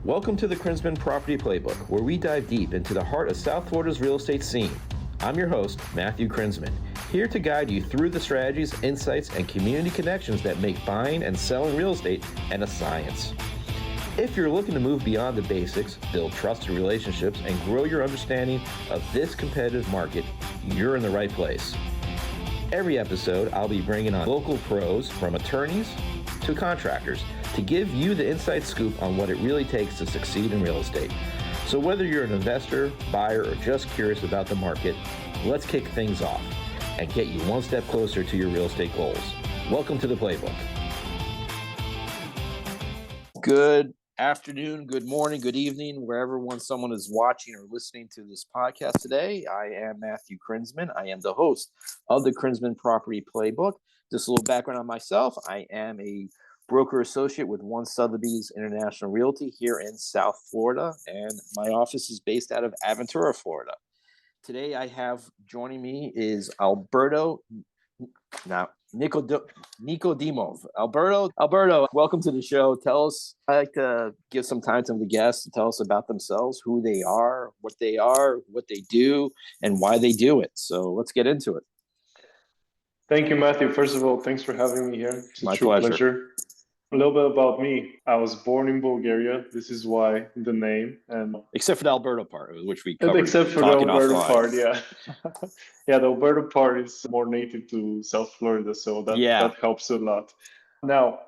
Welcome to the Krinzman Property Playbook, where we dive deep into the heart of South Florida's real estate scene. I'm your host, Matthew Krinzman, here to guide you through the strategies, insights, and community connections that make buying and selling real estate a science. If you're looking to move beyond the basics, build trusted relationships, and grow your understanding of this competitive market, you're in the right place. Every episode, I'll be bringing on local pros, from attorneys to contractors, to give you the inside scoop on what it really takes to succeed in real estate. So whether you're an investor, buyer, or just curious about the market, let's kick things off and get you one step closer to your real estate goals. Welcome to the Playbook. Good afternoon, good morning, good evening, wherever someone is watching or listening to this podcast today. I am Matthew Krinzman. I am the host of the Krinzman Property Playbook. Just a little background on myself. I am a broker associate with One Sotheby's International Realty here in South Florida, and my office is based out of Aventura, Florida. Today I have joining me is Alberto Nikodimov. Alberto, welcome to the show. I like to give some time to the guests to tell us about themselves, who they are, what they do, and why they do it. So let's get into it. Thank you, Matthew. First of all, thanks for having me here. It's My pleasure. A little bit about me. I was born in Bulgaria. This is why the name. And except for the Alberto part, which we covered. Except for the Alberto part, yeah. Yeah, the Alberto part is more native to South Florida, so that helps a lot. Now,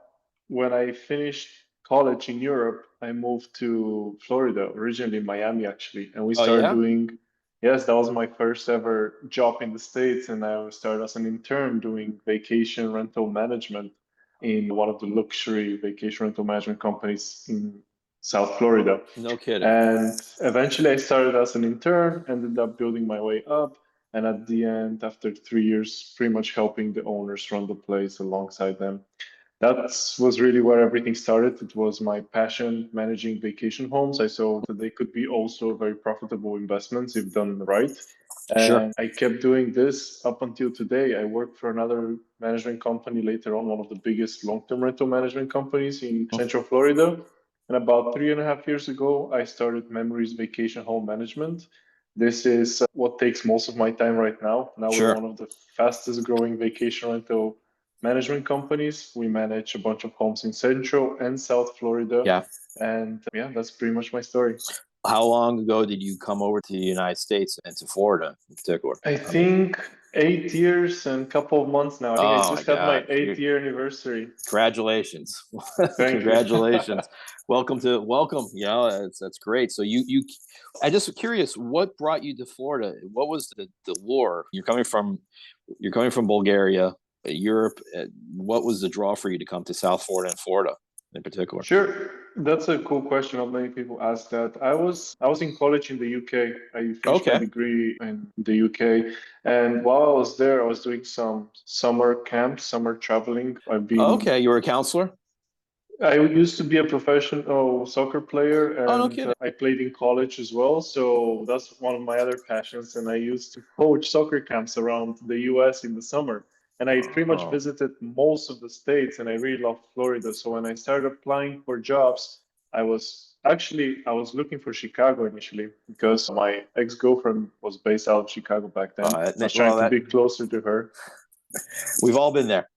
when I finished college in Europe, I moved to Florida, originally Miami, actually. And we started doing... Yes, that was my first ever job in the States, and I started as an intern doing vacation rental management in one of the luxury vacation rental management companies in South Florida. No kidding. And eventually I started as an intern, ended up building my way up, and at the end, after 3 years, pretty much helping the owners run the place alongside them. That was really where everything started. It was my passion managing vacation homes. I saw that they could be also very profitable investments if done right. And I kept doing this up until today. I work for another management company later on, one of the biggest long-term rental management companies in Central Florida. And about 3.5 years ago, I started Memories Vacation Home Management. This is what takes most of my time right now. Now we're one of the fastest growing vacation rental management companies. We manage a bunch of homes in Central and South Florida. And that's pretty much my story. How long ago did you come over to the United States and to Florida in particular? I think 8 years and a couple of months now. I just had my 8th-year anniversary. Congratulations. Congratulations. Welcome. Yeah, that's great. So I just curious, what brought you to Florida? What was the lure? You're coming from Bulgaria, Europe. What was the draw for you to come to South Florida and Florida in particular? Sure. That's a cool question. Not many people ask that. I was in college in the UK. I finished my degree in the UK. And while I was there, I was doing some summer camps, summer traveling. You were a counselor? I used to be a professional soccer player, and I played in college as well. So that's one of my other passions. And I used to coach soccer camps around the US in the summer. And I pretty much visited most of the states, and I really loved Florida. So when I started applying for jobs, I was looking for Chicago initially because my ex-girlfriend was based out of Chicago back then. I was trying to be closer to her. We've all been there.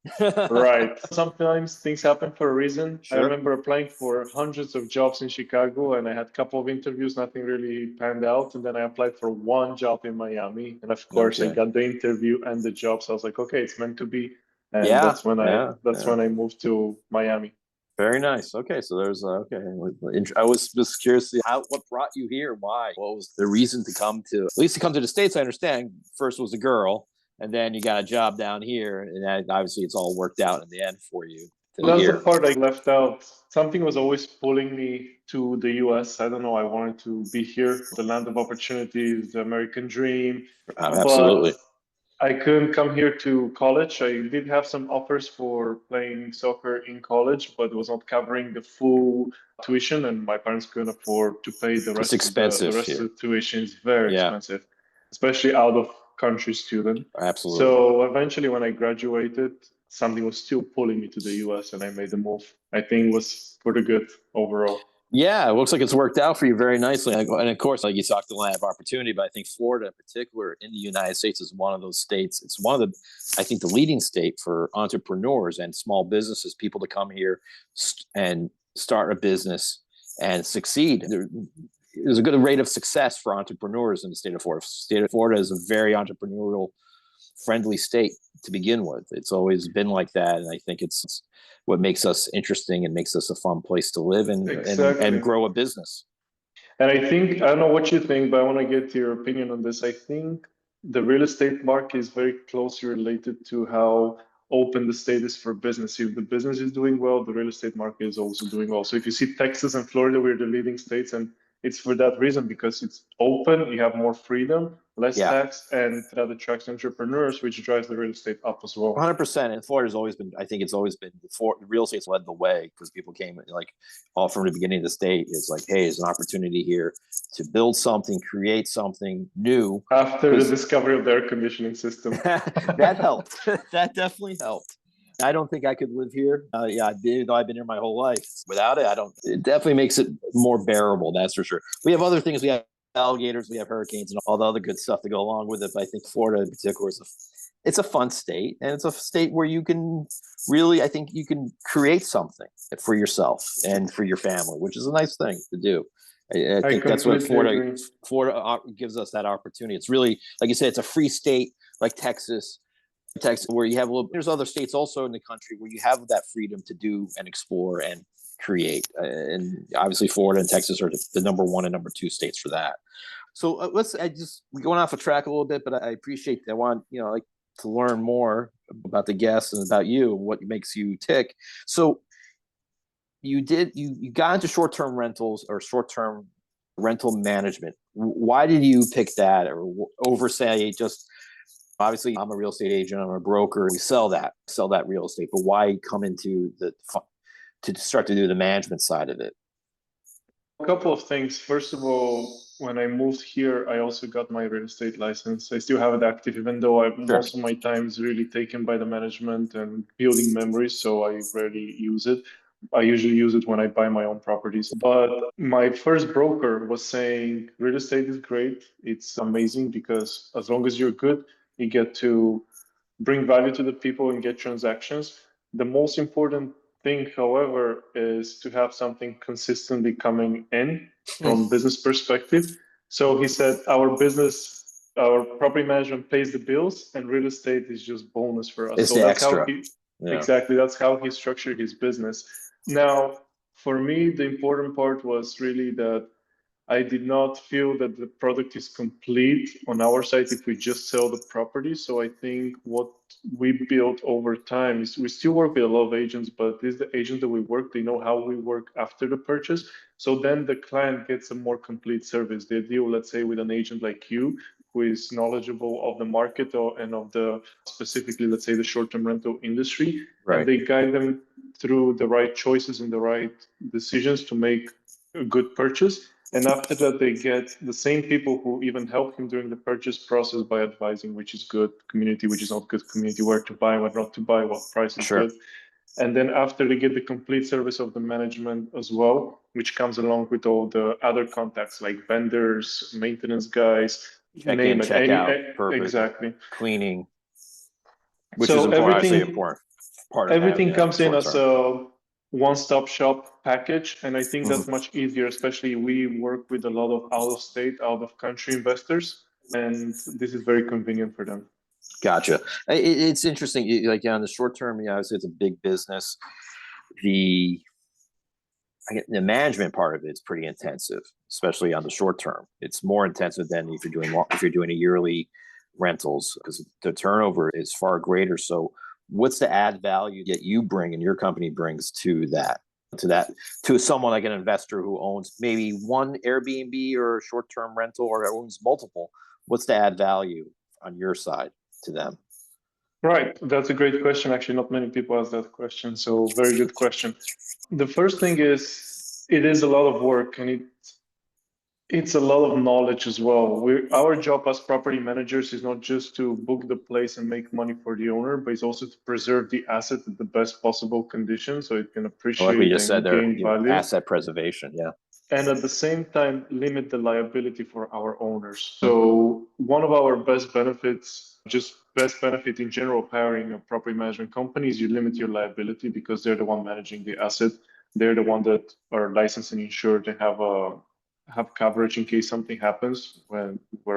Right. Sometimes things happen for a reason. I remember applying for hundreds of jobs in Chicago, and I had a couple of interviews. Nothing really panned out. And then I applied for one job in Miami. And of course, I got the interview and the job. So I was like, okay, it's meant to be. And that's when I moved to Miami. Very nice. Okay, so there's I was just curious to see what brought you here. Why? What was the reason to come to the States? I understand. First was a girl. And then you got a job down here, and obviously it's all worked out in the end for you. That's the part I left out. Something was always pulling me to the US. I don't know. I wanted to be here, the land of opportunities, the American dream. Absolutely. But I couldn't come here to college. I did have some offers for playing soccer in college, but it was not covering the full tuition, and my parents couldn't afford to pay the rest. It's expensive. The rest of the tuition is very expensive, especially out of country student. Absolutely. So eventually when I graduated, something was still pulling me to the US, and I made the move. I think it was for the good overall. Yeah, it looks like it's worked out for you very nicely. And of course, like you talked, the land of opportunity, but I think Florida in particular in the United States is one of those states. It's one of the, I think, the leading state for entrepreneurs and small businesses, people to come here and start a business and succeed. There's a good rate of success for entrepreneurs in the state of Florida. State of Florida is a very entrepreneurial friendly state to begin with. It's always been like that. And I think it's what makes us interesting and makes us a fun place to live and grow a business. And I think, I don't know what you think, but I want to get your opinion on this. I think the real estate market is very closely related to how open the state is for business. If the business is doing well, the real estate market is also doing well. So if you see Texas and Florida, we're the leading states, and it's for that reason, because it's open, you have more freedom, less tax, and that attracts entrepreneurs, which drives the real estate up as well. 100%. And Florida's always been, I think it's always been, real estate's led the way because people came like all from the beginning of the state. It's like, hey, there's an opportunity here to build something, create something new. After the discovery of the air conditioning system. That helped. That definitely helped. I don't think I could live here. Even though I've been here my whole life. Without it, it definitely makes it more bearable. That's for sure. We have other things. We have alligators, we have hurricanes, and all the other good stuff to go along with it. But I think Florida in particular it's a fun state, and it's a state where you can really, I think you can create something for yourself and for your family, which is a nice thing to do. I think that's what Florida gives us, that opportunity. It's really, like you said, it's a free state like Texas, where you have there's other states also in the country where you have that freedom to do and explore and create. And obviously Florida and Texas are the number one and number two states for that. So we're going off a track a little bit, but I appreciate that. I want, like to learn more about the guests and about you, what makes you tick. So you got into short-term rentals or short-term rental management. Why did you pick that over, say, just, obviously I'm a real estate agent, I'm a broker, we sell that real estate, but why come into to start to do the management side of it? A couple of things. First of all, when I moved here, I also got my real estate license. I still have it active, even though most of my time is really taken by the management and building memories, so I rarely use it. I usually use it when I buy my own properties. But my first broker was saying, real estate is great. It's amazing because as long as you're good, you get to bring value to the people and get transactions. The most important thing, however, is to have something consistently coming in from business perspective. So he said, our property management pays the bills, and real estate is just bonus for us. It's so that's extra. Exactly, that's how he structured his business. Now, for me, the important part was really that I did not feel that the product is complete on our side if we just sell the property. So I think what we built over time is we still work with a lot of agents, but this is the agent that we work, they know how we work after the purchase. So then the client gets a more complete service. They deal, let's say, with an agent like you, who is knowledgeable of the market and of the specifically, let's say, the short-term rental industry. Right. And they guide them through the right choices and the right decisions to make a good purchase. And after that, they get the same people who even help him during the purchase process by advising which is good community, which is not good community, where to buy, what not to buy, what price is good. And then after, they get the complete service of the management as well, which comes along with all the other contacts like vendors, maintenance guys, check in, check out, exactly, cleaning, which is important. Part of everything comes in as a one-stop shop package, and I think that's much easier. Especially we work with a lot of out-of-state, out-of-country investors, and this is very convenient for them. Gotcha. It's interesting. Like on the short term, obviously it's a big business. The management part of it's pretty intensive, especially on the short term. It's more intensive than if you're doing a yearly rentals, because the turnover is far greater. So what's the add value that you bring and your company brings to someone like an investor who owns maybe one Airbnb or a short-term rental or owns multiple? What's the add value on your side to them? Right. That's a great question. Actually, not many people ask that question. So very good question. The first thing is, it is a lot of work, and It's a lot of knowledge as well. Our job as property managers is not just to book the place and make money for the owner, but it's also to preserve the asset in the best possible condition so it can Like we appreciate just said and there, gain value. asset preservation. Yeah. And at the same time, limit the liability for our owners. Mhm. So one of our best benefits, just best benefit in general of hiring a property management company is you limit your liability because they're the one managing the asset. They're the one that are licensed and insured and have coverage in case something happens where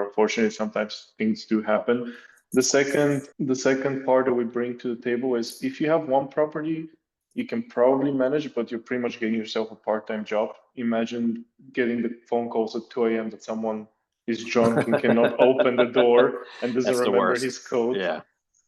unfortunately sometimes things do happen. The second part that we bring to the table is if you have one property, you can probably manage, but you're pretty much getting yourself a part-time job. Imagine getting the phone calls at 2 a.m. that someone is drunk and cannot open the door and doesn't That's the remember worst. his code. Yeah.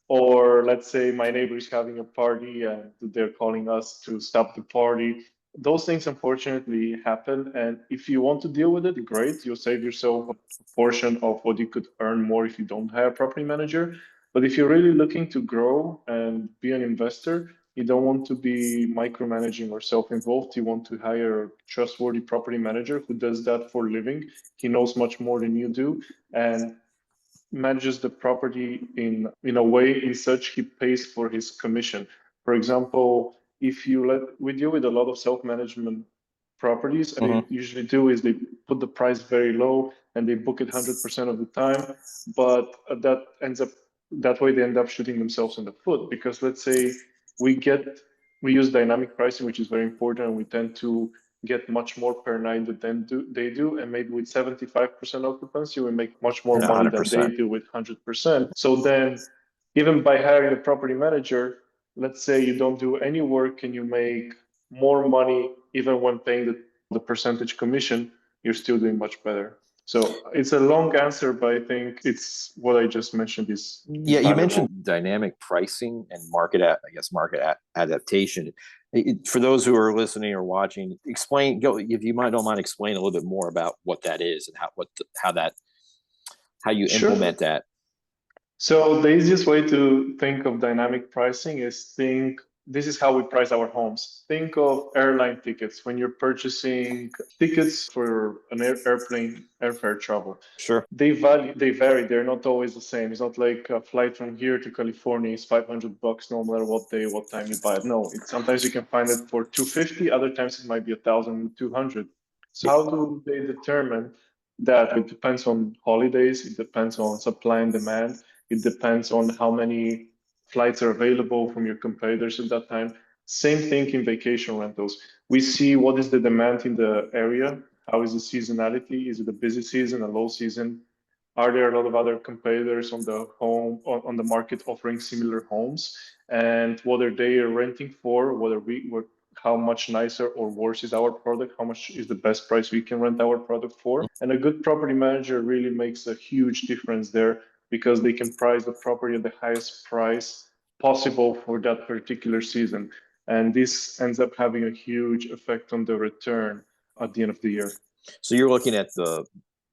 Or let's say my neighbor is having a party and they're calling us to stop the party. Those things unfortunately happen. And if you want to deal with it, great. You'll save yourself a portion of what you could earn more if you don't hire a property manager. But if you're really looking to grow and be an investor, you don't want to be micromanaging or self-involved. You want to hire a trustworthy property manager who does that for a living. He knows much more than you do. And manages the property in a way in such he pays for his commission. For example, if you let we deal with a lot of self-management properties, and Hmm. they usually do is they put the price very low and they book it 100% of the time, but that way they end up shooting themselves in the foot because let's say we get we use dynamic pricing, which is very important, and we tend to get much more per night than they do. And maybe with 75% occupancy, we make much more And money than they 100%. do with 100%. So then, even by hiring a property manager, let's say you don't do any work and you make more money, even when paying the percentage commission, you're still doing much better. So it's a long answer, but I think it's what I just mentioned is Yeah, you mentioned valuable. dynamic pricing and market adaptation. For those who are listening or watching, explain. Go if you don't mind, explain a little bit more about what that is and how you Sure. implement that. So the easiest way to think of dynamic pricing is this is how we price our homes. Think of airline tickets when you're purchasing tickets for an airplane airfare travel. Sure. They vary. They're not always the same. It's not like a flight from here to California is $500 no matter what day, what time you buy it. No, sometimes you can find it for 250. Other times it might be 1,200. So how do they determine that? It depends on holidays. It depends on supply and demand. It depends on how many flights are available from your competitors at that time. Same thing in vacation rentals. We see what is the demand in the area. How is the seasonality? Is it a busy season, a low season? Are there a lot of other competitors on the market offering similar homes? And what are they renting for? How much nicer or worse is our product? How much is the best price we can rent our product for? And a good property manager really makes a huge difference there because they can price the property at the highest price possible for that particular season. And this ends up having a huge effect on the return at the end of the year. So you're looking at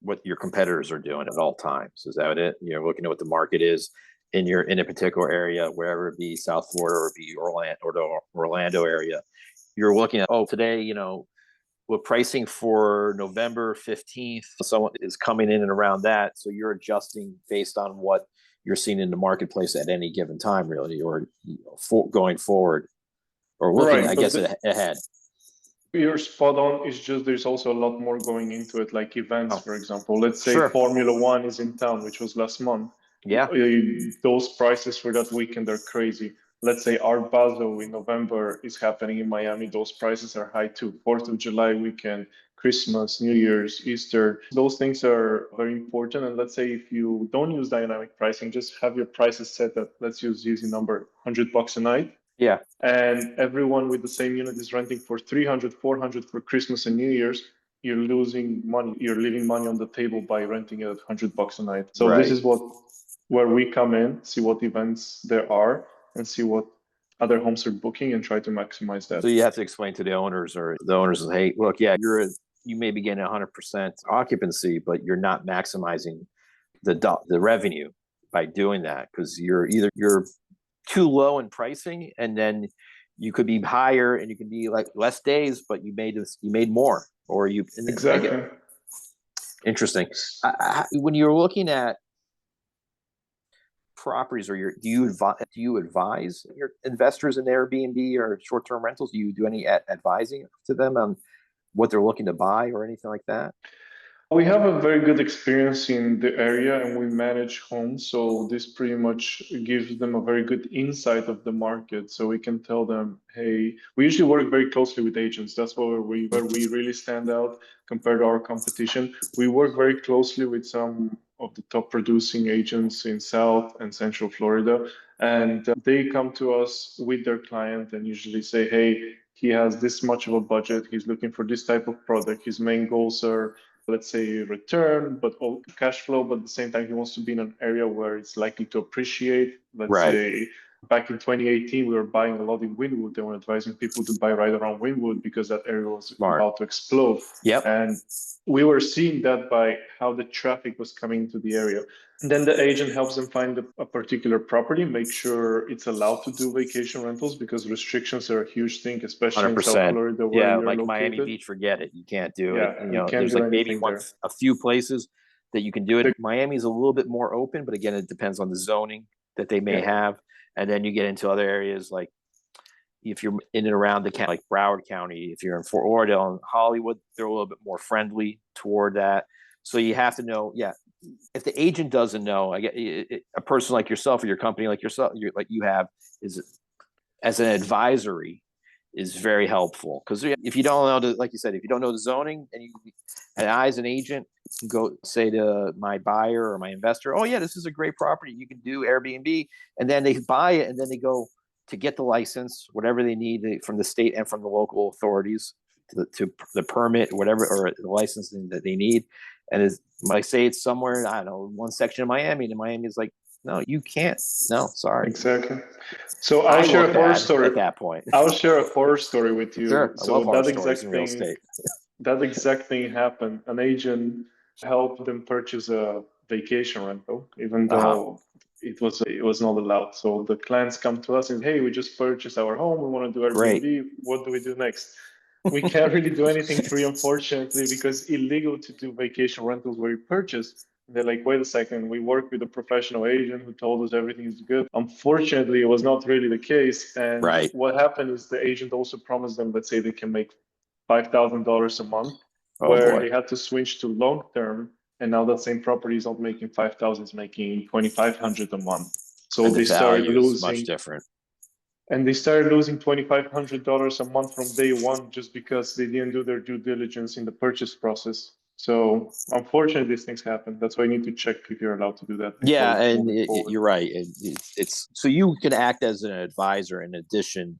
what your competitors are doing at all times. Is that it? You're looking at what the market is in a particular area, wherever it be South Florida or be Orlando or the Orlando area. You're looking at, today, we're pricing for November 15th. Someone is coming in and around that. So you're adjusting based on what you're seeing in the marketplace at any given time, really, or going forward, or looking, Right, I but guess, ahead. you're spot on. It's just there's also a lot more going into it, like events, Oh, for example. Let's say sure. Formula One is in town, which was last month. Yeah. Those prices for that weekend are crazy. Let's say Art Basel in November is happening in Miami. Those prices are high too. 4th of July weekend, Christmas, New Year's, Easter. Those things are very important. And let's say if you don't use dynamic pricing, just have your prices set at, let's use easy number, $100 a night, Yeah. and everyone with the same unit is renting for 300, 400 for Christmas and New Year's, you're losing money. You're leaving money on the table by renting it at $100 a night. So this Right. is where we come in, see what events there are, and see what other homes are booking, and try to maximize that. So you have to explain to the owners, or the owners, hey, look, yeah, you may be getting 100% occupancy, but you're not maximizing the revenue by doing that, because you're too low in pricing, and then you could be higher and you could be like less days, but you made more, or you Exactly. Interesting. When you're looking at properties, or do you advise your investors in Airbnb or short-term rentals? Do you do any advising to them on what they're looking to buy or anything like that? We have a very good experience in the area and we manage homes. So this pretty much gives them a very good insight of the market. So we can tell them, hey, we usually work very closely with agents. That's where we really stand out compared to our competition. We work very closely with some of the top producing agents in South and Central Florida. And they come to us with their client and usually say, hey, he has this much of a budget. He's looking for this type of product. His main goals are, let's say, return, but all cash flow. But at the same time, he wants to be in an area where it's likely to appreciate. Let's say back in 2018, we were buying a lot in Wynwood. They were advising people to buy right around Wynwood because that area was about to explode. Yep. And we were seeing that by how the traffic was coming to the area. And then the agent helps them find a particular property, make sure it's allowed to do vacation rentals because restrictions are a huge thing, especially 100%. In South Florida where you're like located. Miami Beach, forget it. You can't do it. You can't there's do like maybe a few places that you can do it. Miami's a little bit more open, but again, it depends on the zoning that they may have. And then you get into other areas like if you're in and around the county, like Broward County, if you're in Fort Lauderdale and Hollywood, they're a little bit more friendly toward that. So you have to know, if the agent doesn't know, I get a person like yourself or your company like yourself, like you have, is as an advisory is very helpful. Because if you don't know, like you said, if you don't know the zoning and I as an agent can go say to my buyer or my investor, oh yeah, this is a great property. You can do Airbnb. And then they buy it and then they go to get the license, whatever they need from the state and from the local authorities to the permit, whatever, or the licensing that they need. And like say it's somewhere, I don't know, one section of Miami, and Miami is like, no, you can't. No, sorry. Exactly. So I'll share a horror story at that point. I'll share a horror story with you. Sure. I love horror stories in real thing, estate. That exact thing happened. An agent helped them purchase a vacation rental, even though it was not allowed. So the clients come to us and, hey, we just purchased our home. We want to do Airbnb. Great. What do we do next? We can't really do anything for you, unfortunately, because it's illegal to do vacation rentals where you purchase. They're like, wait a second, we work with a professional agent who told us everything is good. Unfortunately, it was not really the case. And what happened is the agent also promised them, let's say they can make $5,000 a month, they had to switch to long term. And now that same property is not making 5,000, it's making 2,500 a month. So they started losing. Much different. And they started losing $2,500 a month from day one just because they didn't do their due diligence in the purchase process. So unfortunately, these things happen. That's why you need to check if you're allowed to do that. Yeah, and you're right. It's so you can act as an advisor in addition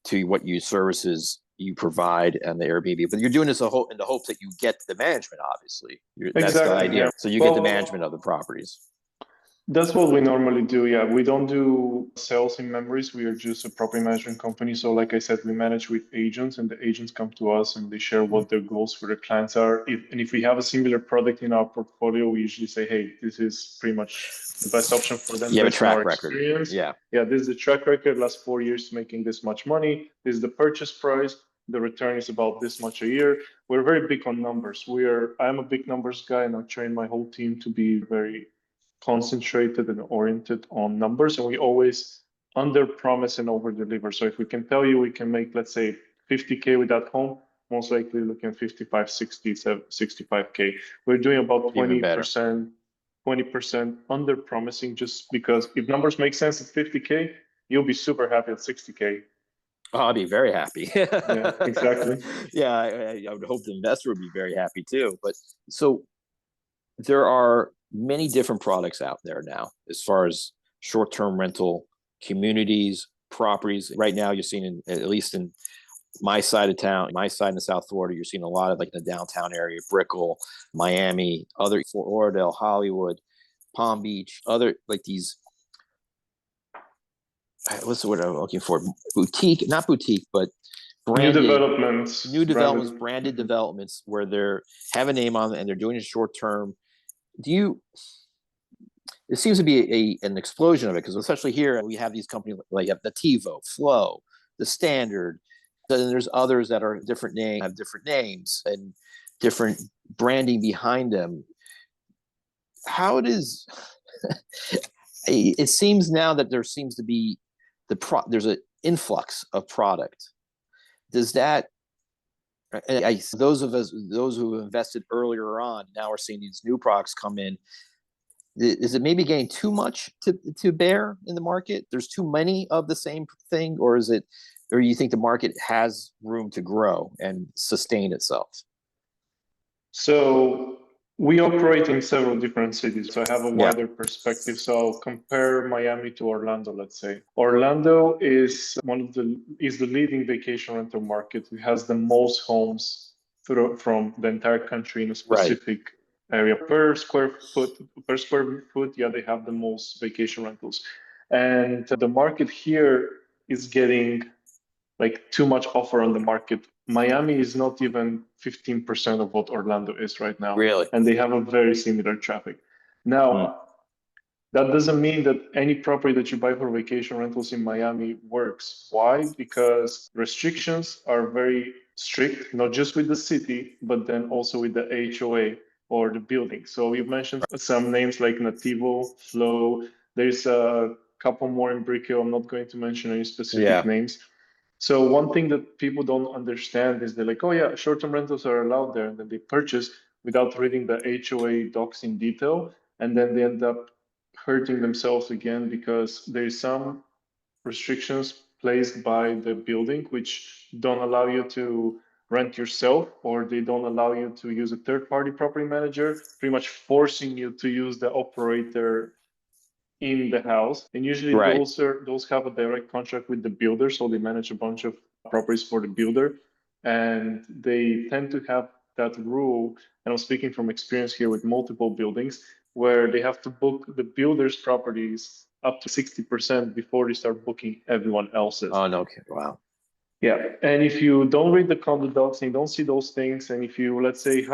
to what services you provide and the Airbnb, but you're doing this in the hopes that you get the management. Obviously, that's the idea. Yeah. So you get the management of the properties. That's what we normally do. Yeah, we don't do sales in memories. We are just a property management company. So like I said, we manage with agents and the agents come to us and they share what their goals for their clients are. If we have a similar product in our portfolio, we usually say, hey, this is pretty much the best option for them. You have a track record. Yeah, this is the track record. Last 4 years making this much money. This is the purchase price. The return is about this much a year. We're very big on numbers. I'm a big numbers guy and I train my whole team to be very concentrated and oriented on numbers, and we always under promise and over deliver. So if we can tell you we can make, let's say, 50K with that home, most likely looking at 55, 60, 65K. We're doing about 20% under promising, just because if numbers make sense at 50K, you'll be super happy at 60K. Oh, I'll be very happy. Yeah, exactly. Yeah, I would hope the investor would be very happy too. But so there are many different products out there now as far as short-term rental communities, properties. Right now, you're seeing, at least in my side of town, my side in South Florida, you're seeing a lot of like the downtown area, Brickell, Miami, other Fort Lauderdale, Hollywood, Palm Beach, other like these. What's the word I'm looking for? Not boutique, but branded, new developments, branded developments where they're have a name on it and they're doing it short term. It seems to be an explosion of it, because especially here we have these companies like the TiVo, Flow, the Standard. Then there's others that are different names, have different names and different branding behind them. How it is, it seems now that there seems to be there's an influx of product. Does that, those who invested earlier on now are seeing these new products come in. Is it maybe getting too much to bear in the market? There's too many of the same thing, or you think the market has room to grow and sustain itself? So we operate in several different cities, so I have a wider perspective. So I'll compare Miami to Orlando, let's say. Orlando is the leading vacation rental market. It has the most homes from the entire country in a specific area per square foot. Yeah, they have the most vacation rentals, and the market here is getting like too much offer on the market. Miami is not even 15% of what Orlando is right now. Really? And they have a very similar traffic. Now, that doesn't mean that any property that you buy for vacation rentals in Miami works. Why? Because restrictions are very strict, not just with the city, but then also with the HOA or the building. So you've mentioned some names like Nativo, Flow. There's a couple more in Brick Hill. I'm not going to mention any specific names. So one thing that people don't understand is they're like, oh yeah, short-term rentals are allowed there. And then they purchase without reading the HOA docs in detail. And then they end up hurting themselves again because there's some restrictions placed by the building which don't allow you to rent yourself, or they don't allow you to use a third-party property manager, pretty much forcing you to use the operator in the house. And usually those have a direct contract with the builder, so they manage a bunch of properties for the builder, and they tend to have that rule, and I'm speaking from experience here with multiple buildings, where they have to book the builder's properties up to 60% before they start booking everyone else's. Oh, no. Wow. Yeah, and if you don't read the condo docs and you don't see those things, and if you, let's say,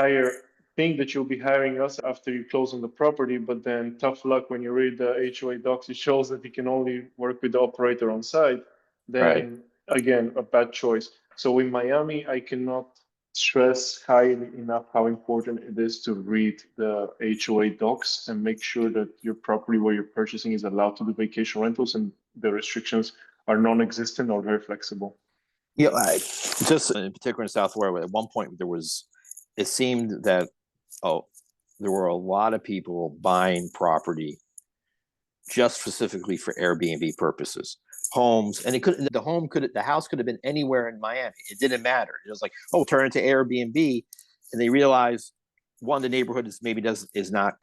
think that you'll be hiring us after you close on the property, but then tough luck when you read the HOA docs, it shows that you can only work with the operator on site, then again, a bad choice. So in Miami, I cannot stress highly enough how important it is to read the HOA docs and make sure that your property where you're purchasing is allowed to do vacation rentals and the restrictions are non-existent or very flexible. Yeah, just in particular in South Florida, at one point it seemed that there were a lot of people buying property just specifically for Airbnb purposes, homes, and the house could have been anywhere in Miami. It didn't matter. It was like, turn it to Airbnb, and they realized the neighborhood is not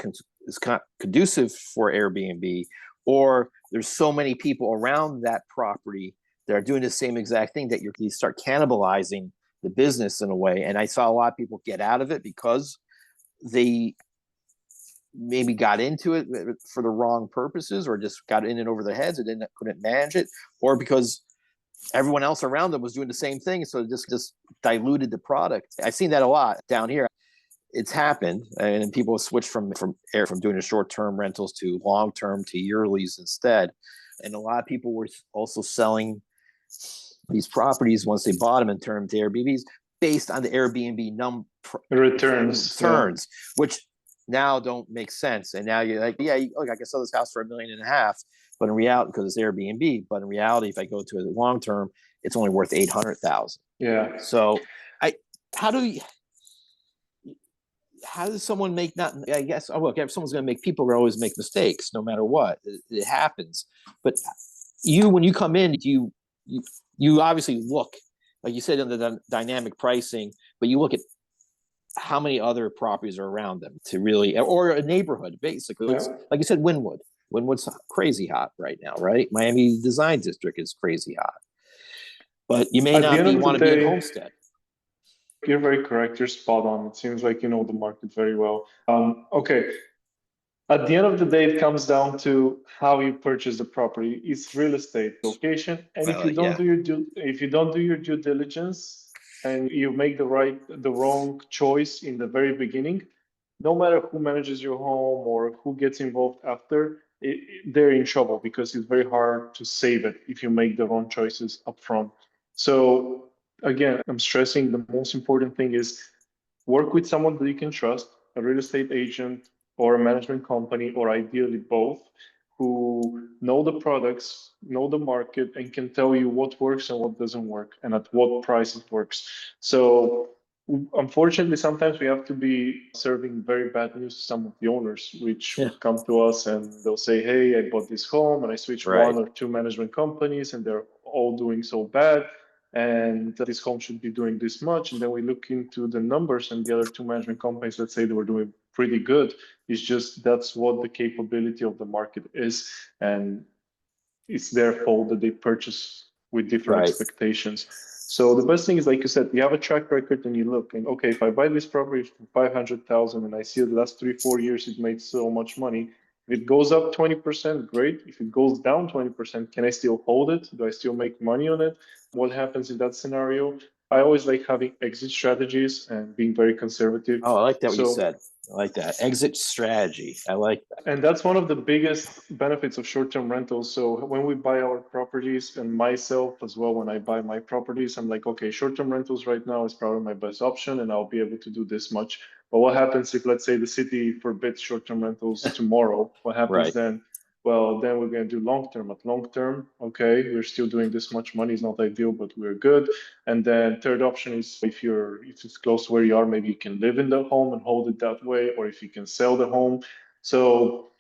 conducive for Airbnb, or there's so many people around that property that are doing the same exact thing that you start cannibalizing the business in a way. And I saw a lot of people get out of it because they maybe got into it for the wrong purposes, or just got in and over their heads and couldn't manage it, or because everyone else around them was doing the same thing. So it just diluted the product. I've seen that a lot down here. It's happened, and people switch from doing the short-term rentals to long-term to yearlies instead. And a lot of people were also selling these properties once they bought them and turned them to Airbnbs based on the Airbnb returns, which now don't make sense. And now you're like, I can sell this house for $1.5 million, but in reality, because it's Airbnb, but in reality, if I go to a long term, it's only worth $800,000. Yeah. So how does someone make if someone's going to make, people are always make mistakes no matter what. It happens. But when you come in, you obviously look, like you said, in the dynamic pricing, but you look at how many other properties are around them to really, or a neighborhood, basically. Yeah. Like you said, Wynwood. Wynwood's crazy hot right now, right? Miami Design District is crazy hot. But you may not want to be in Homestead. You're very correct. You're spot on. It seems like you know the market very well. Okay. At the end of the day, it comes down to how you purchase the property. It's real estate, location, and if you don't do your due diligence and you make the wrong choice in the very beginning, no matter who manages your home or who gets involved after, they're in trouble, because it's very hard to save it if you make the wrong choices up front. So again, I'm stressing the most important thing is work with someone that you can trust, a real estate agent or a management company, or ideally both, who know the products, know the market, and can tell you what works and what doesn't work, and at what price it works. So unfortunately, sometimes we have to be serving very bad news to some of the owners, which Yeah. would come to us and they'll say, "Hey, I bought this home and I switched Right. one or two management companies and they're all doing so bad. And this home should be doing this much." And then we look into the numbers and the other two management companies, let's say they were doing pretty good. It's just that's what the capability of the market is. And it's their fault that they purchase with different Right. expectations. So the best thing is, like you said, you have a track record and you look and okay, if I buy this property for 500,000 and I see the last 3-4 years it made so much money. If it goes up 20%, great. If it goes down 20%, can I still hold it? Do I still make money on it? What happens in that scenario? I always like having exit strategies and being very conservative. Oh, I like that what you So said. I like that. Exit strategy. I like that. and that's one of the biggest benefits of short-term rentals. So when we buy our properties, and myself as well, when I buy my properties, I'm like, okay, short-term rentals right now is probably my best option, and I'll be able to do this much. But what happens if, let's say, the city forbids short-term rentals tomorrow? What happens Right. then? Well, then we're going to do long-term. At long-term, okay, we're still doing this much money. It's not ideal, but we're good. And then third option is if it's close to where you are, maybe you can live in the home and hold it that way, or if you can sell the home. So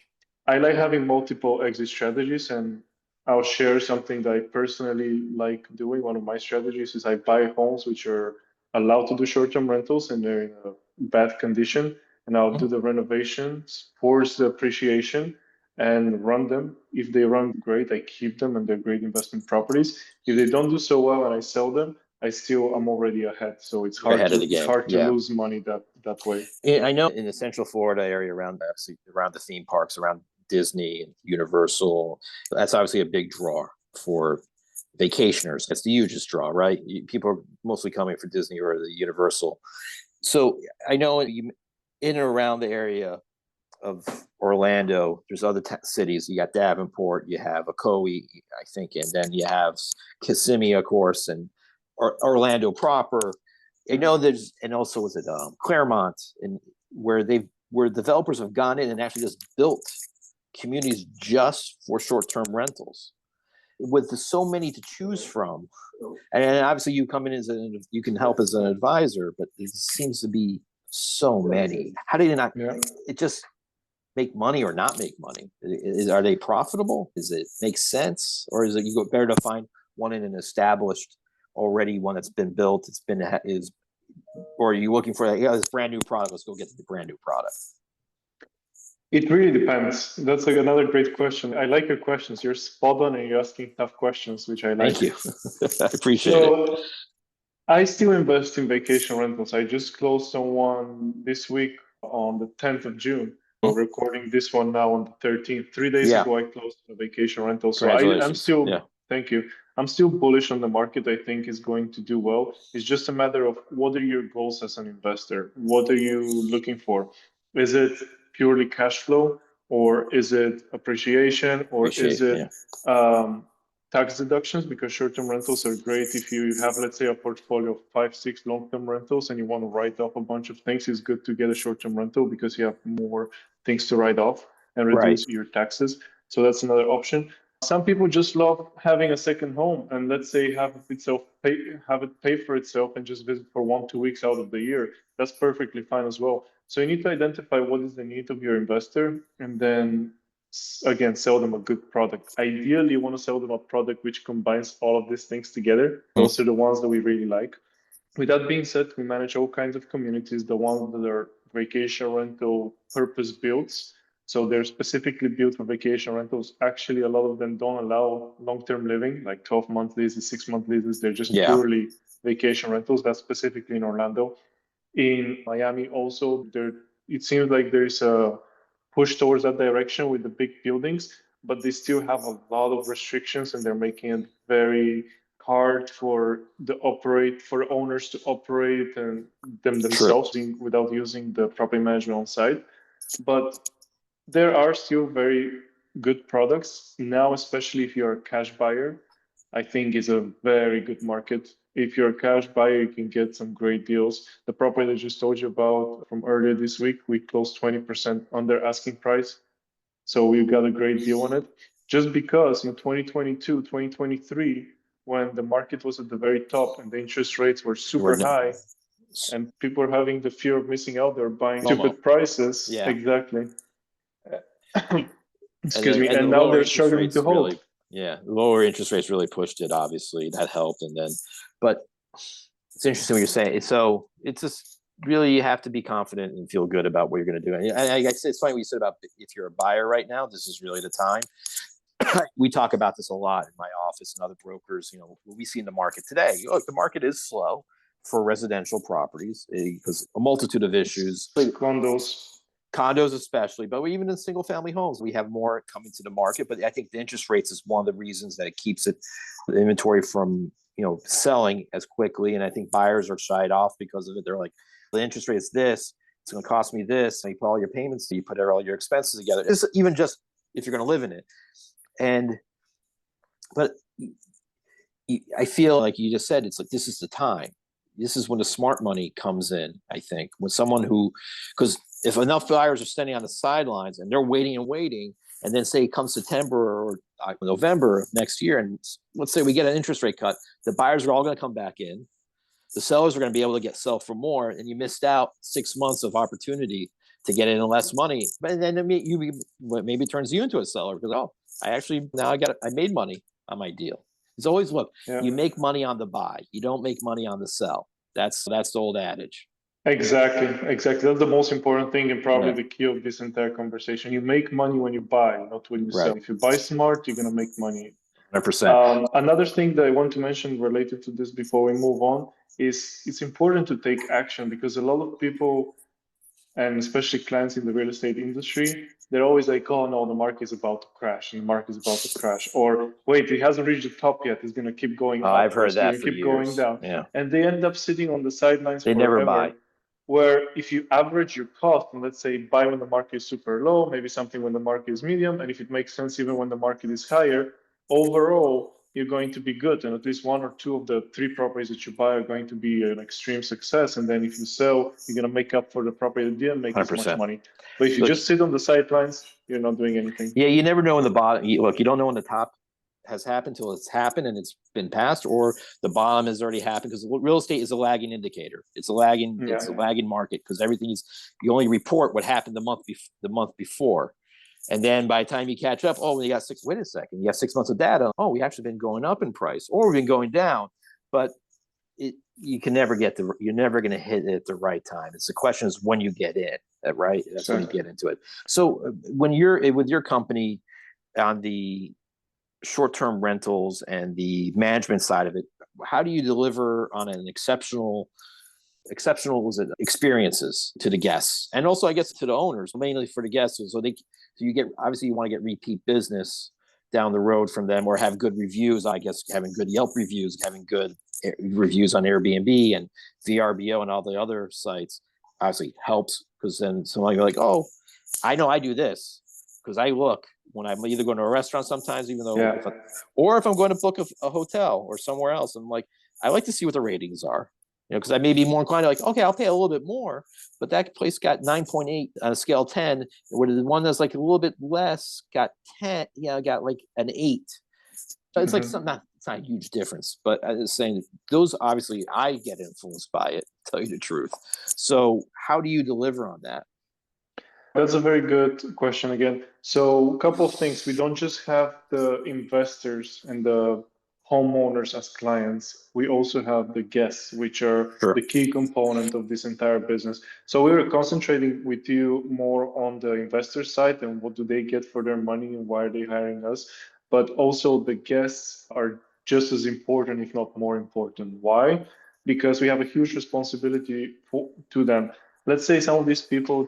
I like having multiple exit strategies, and I'll share something that I personally like doing. One of my strategies is I buy homes which are allowed to do short-term rentals and they're in a bad condition, and I'll do the renovations, force the appreciation, and run them. If they run great, I keep them and they're great investment properties. If they don't do so well and I sell them, I'm already ahead. So it's You're hard ahead of to the it's game. hard to Yeah. lose money that way. I know in the Central Florida area, around the theme parks, around Disney and Universal, that's obviously a big draw for vacationers. It's the hugest draw, right? People are mostly coming for Disney or the Universal. So I know you in and around the area of Orlando, there's other cities. You got Davenport, you have Ocoee, I think, and then you have Kissimmee, of course, and Orlando proper. I know there's, and also was it Claremont, and where developers have gone in and actually just built communities just for short-term rentals with so many to choose from. And obviously you come in you can help as an advisor, but it seems to be so many. How do you not, it just make money or not make money? Are they profitable? Does it make sense? Or is it better to find one in an established already, one that's been built, or are you looking for this brand new product? Let's go get the brand new product. It really depends. That's like another great question. I like your questions. You're spot on and you're asking tough questions, which I like. Thank you. I appreciate it. I still invest in vacation rentals. I just closed on one this week on the 10th of June. We're recording this one now on the 13th. 3 days ago, I closed a vacation rental. So I'm still, thank you. I'm still bullish on the market. I think is going to do well. It's just a matter of what are your goals as an investor? What are you looking for? Is it purely cash flow, or is it appreciation, or is it tax deductions? Because short-term rentals are great if you have, let's say, a portfolio of 5-6 long-term rentals and you want to write off a bunch of things. It's good to get a short-term rental because you have more things to write off and reduce your taxes. So that's another option. Some people just love having a second home and, let's say, have it pay for itself and just visit for 1-2 weeks out of the year. That's perfectly fine as well. So you need to identify what is the need of your investor, and then again, sell them a good product. Ideally, you want to sell them a product which combines all of these things together. Those are the ones that we really like. With that being said, we manage all kinds of communities, the ones that are vacation rental purpose built. So they're specifically built for vacation rentals. Actually, a lot of them don't allow long-term living, like 12-month leases, 6-month leases. They're just purely vacation rentals. That's specifically in Orlando. In Miami also, it seems like there's a push towards that direction with the big buildings, but they still have a lot of restrictions and they're making it very hard for owners to operate and themselves without using the property management on site. But there are still very good products now, especially if you're a cash buyer. I think is a very good market. if you're a cash buyer, you can get some great deals. The property I just told you about from earlier this week, we closed 20% under asking price. So we got a great deal on it. Just because in 2022, 2023, when the market was at the very top and the interest rates were super high, and people are having the fear of missing out, they're buying stupid prices. Yeah. Exactly. Excuse me. And now they're struggling to hold. Really, yeah, lower interest rates really pushed it. Obviously, that helped. And then, but it's interesting what you're saying. So it's just really, you have to be confident and feel good about what you're going to do. And I said, it's funny what you said about if you're a buyer right now, this is really the time. We talk about this a lot in my office and other brokers. You know, what we see in the market today. Look, the market is slow for residential properties because a multitude of issues. Like condos especially, but even in single family homes, we have more coming to the market. But I think the interest rates is one of the reasons that it keeps the inventory from, selling as quickly. And I think buyers are shied off because of it. They're like, the interest rate is this, it's going to cost me this. And you put all your payments, you put all your expenses together. It's even just if you're going to live in it. But I feel like you just said, it's like, this is the time. This is when the smart money comes in, I think, when someone because if enough buyers are standing on the sidelines and they're waiting, and then say it comes September or November of next year, and let's say we get an interest rate cut, the buyers are all going to come back in. The sellers are going to be able to sell for more, and you missed out 6 months of opportunity to get in less money. But then maybe it turns you into a seller because, I made money on my deal. It's always, you make money on the buy. You don't make money on the sell. That's the old adage. Exactly. That's the most important thing and probably the key of this entire conversation. You make money when you buy, not when you sell. If you buy smart, you're going to make money. 100%. Another thing that I want to mention related to this before we move on is it's important to take action because a lot of people, and especially clients in the real estate industry, they're always like, oh no, the market is about to crash and the market is about to crash. Or wait, it hasn't reached the top yet. It's going to keep going up. I've heard that for keep years. Going down. Yeah. And they end up sitting on the sidelines They forever. never buy. Where if you average your cost, and let's say buy when the market is super low, maybe something when the market is medium, and if it makes sense even when the market is higher, overall, you're going to be good. And at least one or two of the three properties that you buy are going to be an extreme success. And then if you sell, you're going to make up for the property that didn't make 100%. As much money. But if you just sit on the sidelines, you're not doing anything. Yeah, you never know when the bottom, you don't know when the top has happened till it's happened and it's been passed, or the bottom has already happened, because real estate is a lagging indicator. It's a lagging market because everything is, you only report what happened the month before. And then by the time you catch up, you got wait a second, you got 6 months of data. We actually been going up in price, or we've been going down, but you can never you're never going to hit it at the right time. It's the question is when you get in, right? That's when you get into it. So when you're with your company on the short-term rentals and the management side of it, how do you deliver on an exceptional experiences to the guests, and also I guess to the owners, mainly for the guests, so you get, obviously you want to get repeat business down the road from them, or have good reviews. I guess having good Yelp reviews, having good reviews on Airbnb and VRBO and all the other sites obviously helps, because then somebody like, I know I do this because I look when I'm either going to a restaurant sometimes, even though, if I'm going to book a hotel or somewhere else, I'm like, I like to see what the ratings are, because I may be more inclined to like, okay, I'll pay a little bit more, but that place got 9.8 on a scale of 10, where the one that's like a little bit less got 10, got like an 8. So it's like it's not a huge difference, but I was saying those, obviously I get influenced by it, to tell you the truth. So how do you deliver on that? That's a very good question again. So a couple of things. We don't just have the investors and the homeowners as clients. We also have the guests, which are the key component of this entire business. So we were concentrating with you more on the investor side and what do they get for their money and why are they hiring us. But also the guests are just as important, if not more important. Why? Because we have a huge responsibility to them. Let's say some of these people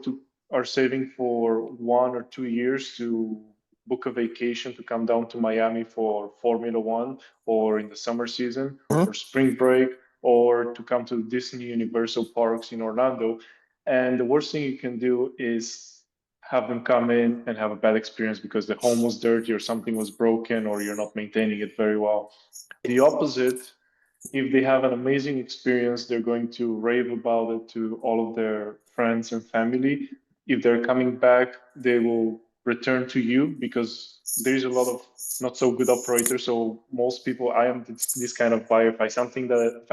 are saving for 1 or 2 years to book a vacation to come down to Miami for Formula One, or in the summer season, or for spring break, or to come to Disney Universal Parks in Orlando. And the worst thing you can do is have them come in and have a bad experience because the home was dirty or something was broken or you're not maintaining it very well. The opposite If they have an amazing experience, they're going to rave about it to all of their friends and family. If they're coming back, they will return to you because there's a lot of not so good operators. So most people, I am this kind of buyer. If I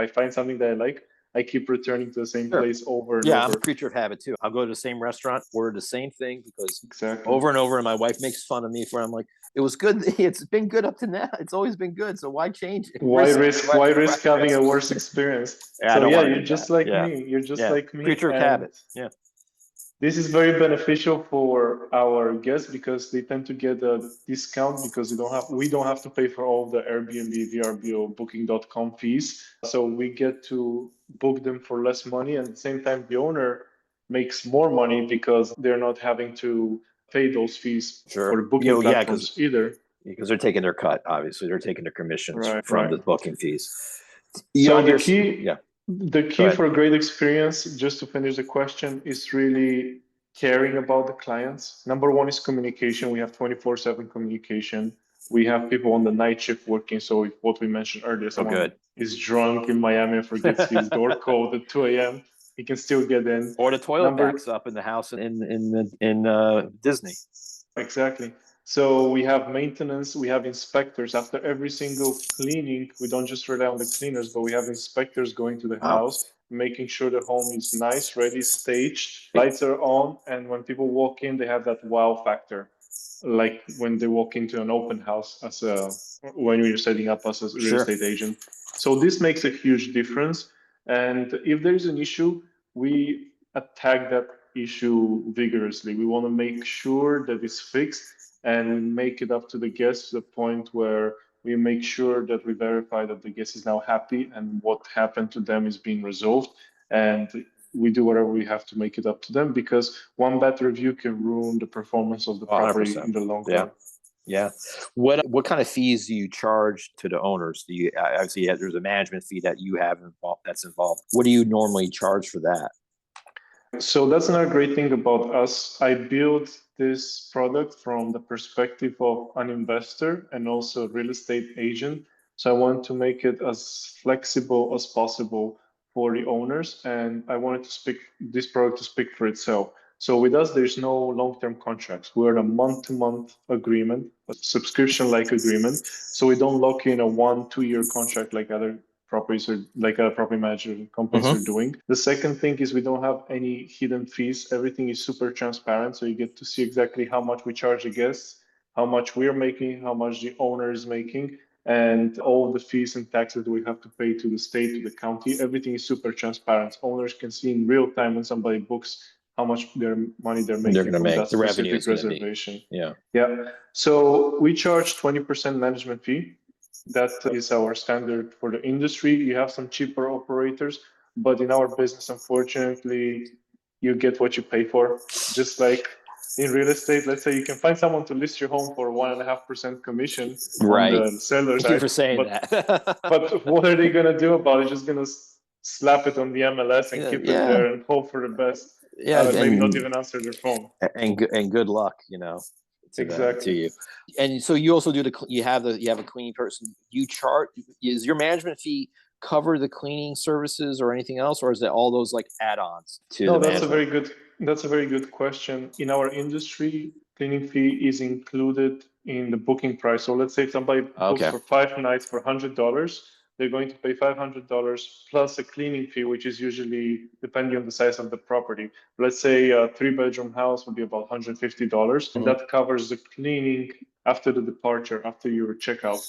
find something that I like, I keep returning to the same Sure. place over and Yeah, I'm a over. creature of habit too. I'll go to the same restaurant, order the same thing because Exactly. over and over, and my wife makes fun of me for. I'm like, it was good. It's been good up to now. It's always been good. So why change it? Why risk? Why risk having risk? a worse experience? Yeah, I So don't yeah, want to you're do just that. like Yeah, me. You're just yeah. like me, Creature of and habit. Yeah. this is very beneficial for our guests because they tend to get a discount because we don't have to pay for all the Airbnb, VRBO, Booking.com fees. So we get to book them for less money, and at the same time, the owner makes more money because they're not having to pay those fees for Sure. the booking Yeah, platforms either. because they're taking their cut. Obviously, they're taking their commissions Right, from right. the booking fees. So On your yeah. the Go key ahead. for a great experience, just to finish the question, is really caring about the clients. Number one is communication. We have 24/7 communication. We have people on the night shift working. So if what we mentioned earlier, Oh, someone good. is drunk in Miami and forgets his door code at 2 a.m., he can still get in. Or the toilet Number backs up in the house in Disney. Exactly. So we have maintenance, we have inspectors. After every single cleaning, we don't just rely on the cleaners, but we have inspectors going to the Wow. house, making sure the home is nice, ready, staged, lights are on, and when people walk in, they have that wow factor. Like when they walk into an open house when you're setting up as a real Sure. estate agent. So this makes a huge difference. And if there's an issue, we attack that issue vigorously. We want to make sure that it's fixed and we make it up to the guest to the point where we make sure that we verify that the guest is now happy and what happened to them is being resolved. And we do whatever we have to make it up to them because one bad review can ruin the performance of the property 100%. in the long Yeah. run. Yeah. What kind of fees do you charge to the owners? Do you obviously there's a management fee that you have that's involved. What do you normally charge for that? So that's another great thing about us. I built this product from the perspective of an investor and also a real estate agent. So I want to make it as flexible as possible for the owners, and I wanted to speak this product to speak for itself. So with us, there's no long-term contracts. We're a month-to-month agreement, a subscription-like agreement. So we don't lock in a 1-2 year contract like other properties or like a property manager companies are doing. The second thing is we don't have any hidden fees. Everything is super transparent. So you get to see exactly how much we charge the guests, how much we're making, how much the owner is making, and all the fees and taxes that we have to pay to the state, to the county. Everything is super transparent. Owners can see in real time when somebody books how much their money they're They're making going to from make that the revenue is specific going to be. reservation. Yeah. Yeah. So we charge 20% management fee. That is our standard for the industry. You have some cheaper operators, but in our business, unfortunately, you get what you pay for. Just like in real estate, let's say you can find someone to list your home for 1.5% commission on Right. the seller Thank you side. for saying But that. but what are they gonna do about it? Just gonna slap it on the MLS and keep it Yeah. there and hope for the best. Yeah. Maybe not even answer their phone. And good luck, to Exactly. you. And so you also do you have a cleaning person. You charge, is your management fee cover the cleaning services or anything else, or is it all those like add-ons to No, the management? that's a very good question. In our industry, cleaning fee is included in the booking price. So let's say if somebody books Okay. for 5 nights for $100, they're going to pay $500 plus a cleaning fee, which is usually depending on the size of the property. Let's say a 3-bedroom house would be about $150, and that covers the cleaning after the departure, after your checkout.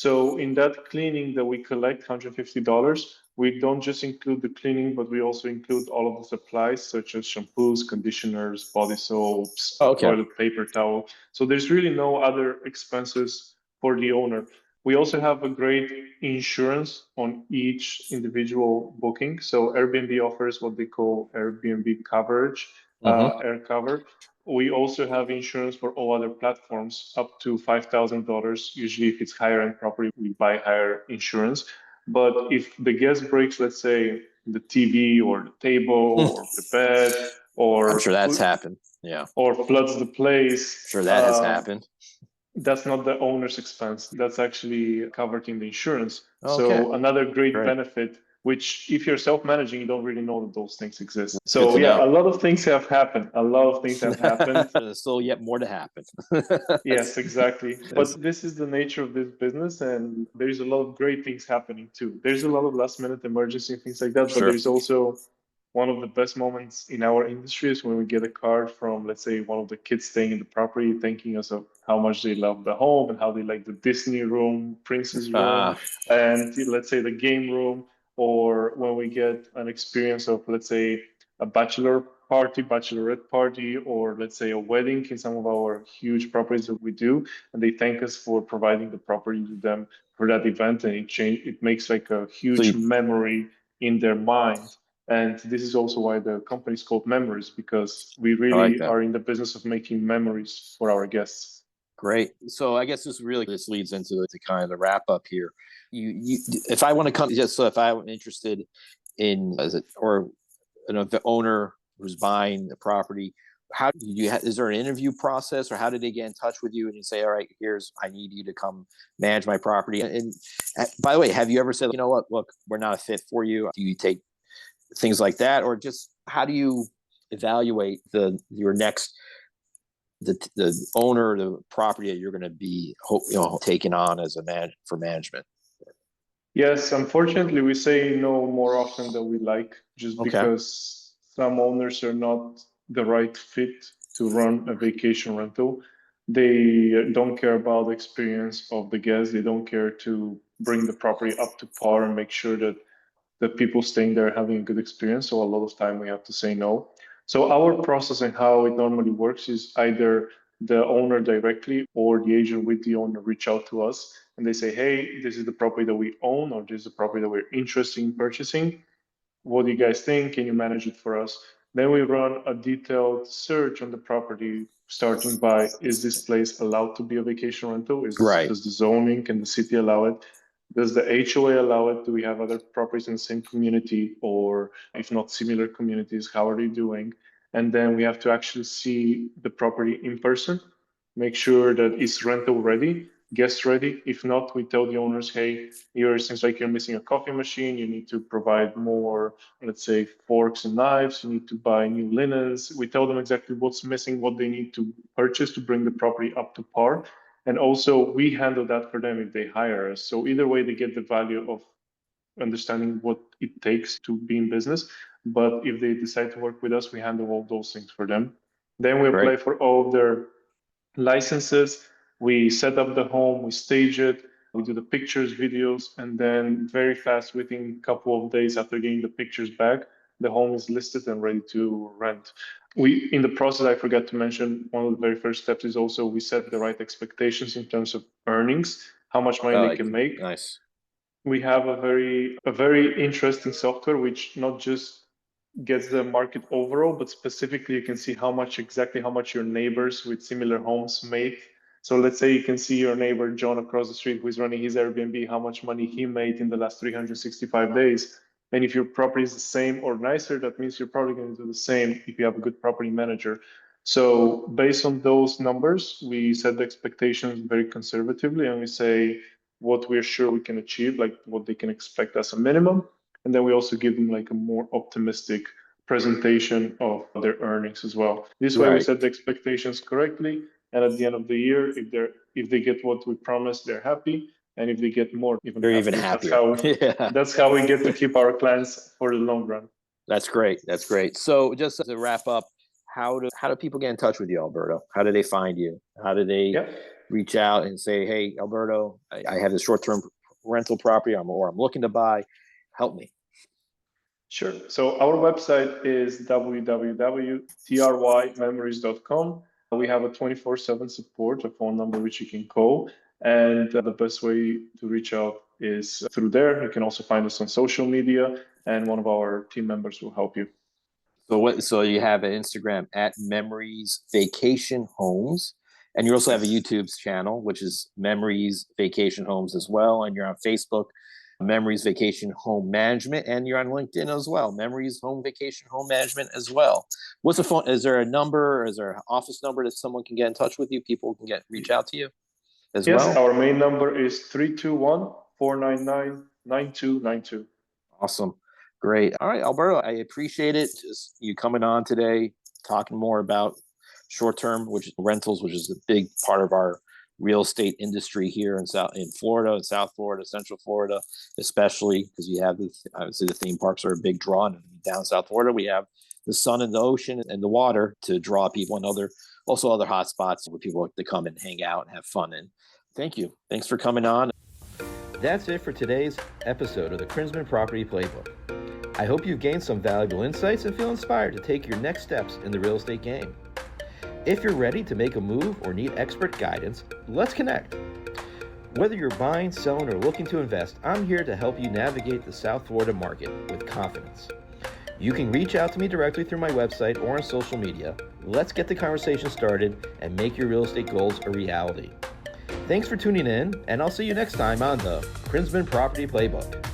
So in that cleaning that we collect $150, we don't just include the cleaning, but we also include all of the supplies such as shampoos, conditioners, body soaps, Okay. toilet paper, towel. So there's really no other expenses for the owner. We also have a great insurance on each individual booking. So Airbnb offers what they call Airbnb coverage, air cover. We also have insurance for all other platforms up to $5,000. Usually, if it's higher end property, we buy higher insurance. But if the guest breaks, let's say, the TV or the table or the bed, I'm or sure that's happened. Yeah. or floods the place, Sure that has happened. That's not the owner's expense. That's actually covered in the insurance. Okay, So another great great. benefit, which if you're self-managing, you don't really know that those things exist. Good So to yeah, know. a lot of things have happened. A lot of things have happened. There's still yet more to happen. Yes, exactly. That's But this is the nature of this business, and there's a lot of great things happening too. There's a lot of last minute emergency and things like that, but sure. there's also one of the best moments in our industry is when we get a card from, let's say, one of the kids staying in the property, thanking us of how much they love the home and how they like the Disney room, Princess room, Ah, and let's say the game room, or when we get an experience of, let's say, a bachelor party, bachelorette party, or let's say a wedding in some of our huge properties that we do, and they thank us for providing the property to them for that event, and it makes like a so huge you, memory in their mind. And this is also why the company is called Memories, because we I like really that. are in the business of making memories for our guests. Great. So I guess this leads into the kind of the wrap up here. You if I want to come, just so if I'm interested in, is it, or you know, the owner who's buying the property, how do you is there an interview process, or how did they get in touch with you and you say, all right, I need you to come manage my property? And by the way, have you ever said, you know what, look, we're not a fit for you? Do you take things like that, or just how do you evaluate your next the owner of the property that you're going to be taking on as a man for management? Yes, unfortunately, we say no more often than we like, just Okay. because some owners are not the right fit to run a vacation rental. They don't care about the experience of the guests. They don't care to bring the property up to par and make sure that the people staying there are having a good experience. So a lot of time we have to say no. So our process and how it normally works is either the owner directly or the agent with the owner reach out to us and they say, hey, this is the property that we own, or this is the property that we're interested in purchasing. What do you guys think? Can you manage it for us? Then we run a detailed search on the property, starting by, is this place allowed to be a vacation rental? Right. Does the zoning and the city allow it? Does the HOA allow it? Do we have other properties in the same community, or if not similar communities, how are they doing? And then we have to actually see the property in person, make sure that it's rental ready, guest ready. If not, we tell the owners, hey, here seems like you're missing a coffee machine. You need to provide more, let's say, forks and knives. You need to buy new linens. We tell them exactly what's missing, what they need to purchase to bring the property up to par. And also, we handle that for them if they hire us. So either way, they get the value of understanding what it takes to be in business. But if they decide to work with us, we handle all those things for them. Then we Great. apply for all of their licenses. We set up the home, we stage it, we do the pictures, videos, and then very fast, within a couple of days after getting the pictures back, the home is listed and ready to rent. We, in the process, I forgot to mention, one of the very first steps is also we set the right expectations in terms of earnings, how much money they can make. Nice. We have a very interesting software which not just gets the market overall, but specifically you can see exactly how much your neighbors with similar homes make. So let's say you can see your neighbor John across the street who is running his Airbnb, how much money he made in the last 365 days. And if your property is the same or nicer, that means you're probably going to do the same if you have a good property manager. So based on those numbers, we set the expectations very conservatively and we say what we're sure we can achieve, like what they can expect as a minimum. And then we also give them like a more optimistic presentation of their earnings as well. This way we Right. set the expectations correctly. And at the end of the year, if they get what we promised, they're happy. And if they get more, even They're even happier. happier. Yeah. That's how we get to keep our clients for the long run. That's great. That's great. So just to wrap up, how do people get in touch with you, Alberto? How do they find you? How do they Yeah. reach out and say, hey, Alberto, I have this short-term rental property I'm looking to buy. Help me. Sure. So our website is www.trymemories.com. We have a 24/7 support, a phone number which you can call. And the best way to reach out is through there. You can also find us on social media, and one of our team members will help you. So you have an Instagram at Memories Vacation Homes, and you also have a Yes. YouTube channel, which is Memories Vacation Homes as well. And you're on Facebook, Memories Vacation Home Management, and you're on LinkedIn as well, Memories Home Vacation Home Management as well. What's the phone? Is there a number? Is there an office number that someone can get in touch with you? People can reach out to you? as Yes, well? our main number is 321-499-9292. Awesome. Great. All right, Alberto, I appreciate it. Just you coming on today, talking more about short-term, which is rentals, which is a big part of our real estate industry here in Florida, and South Florida, Central Florida, especially because you have obviously the theme parks are a big draw. And down South Florida, we have the sun and the ocean and the water to draw people, and also other hot spots where people like to come and hang out and have fun. And thank you. Thanks for coming on. That's it for today's episode of the Krinzman Property Playbook. I hope you've gained some valuable insights and feel inspired to take your next steps in the real estate game. If you're ready to make a move or need expert guidance, let's connect. Whether you're buying, selling, or looking to invest, I'm here to help you navigate the South Florida market with confidence. You can reach out to me directly through my website or on social media. Let's get the conversation started and make your real estate goals a reality. Thanks for tuning in, and I'll see you next time on the Krinzman Property Playbook.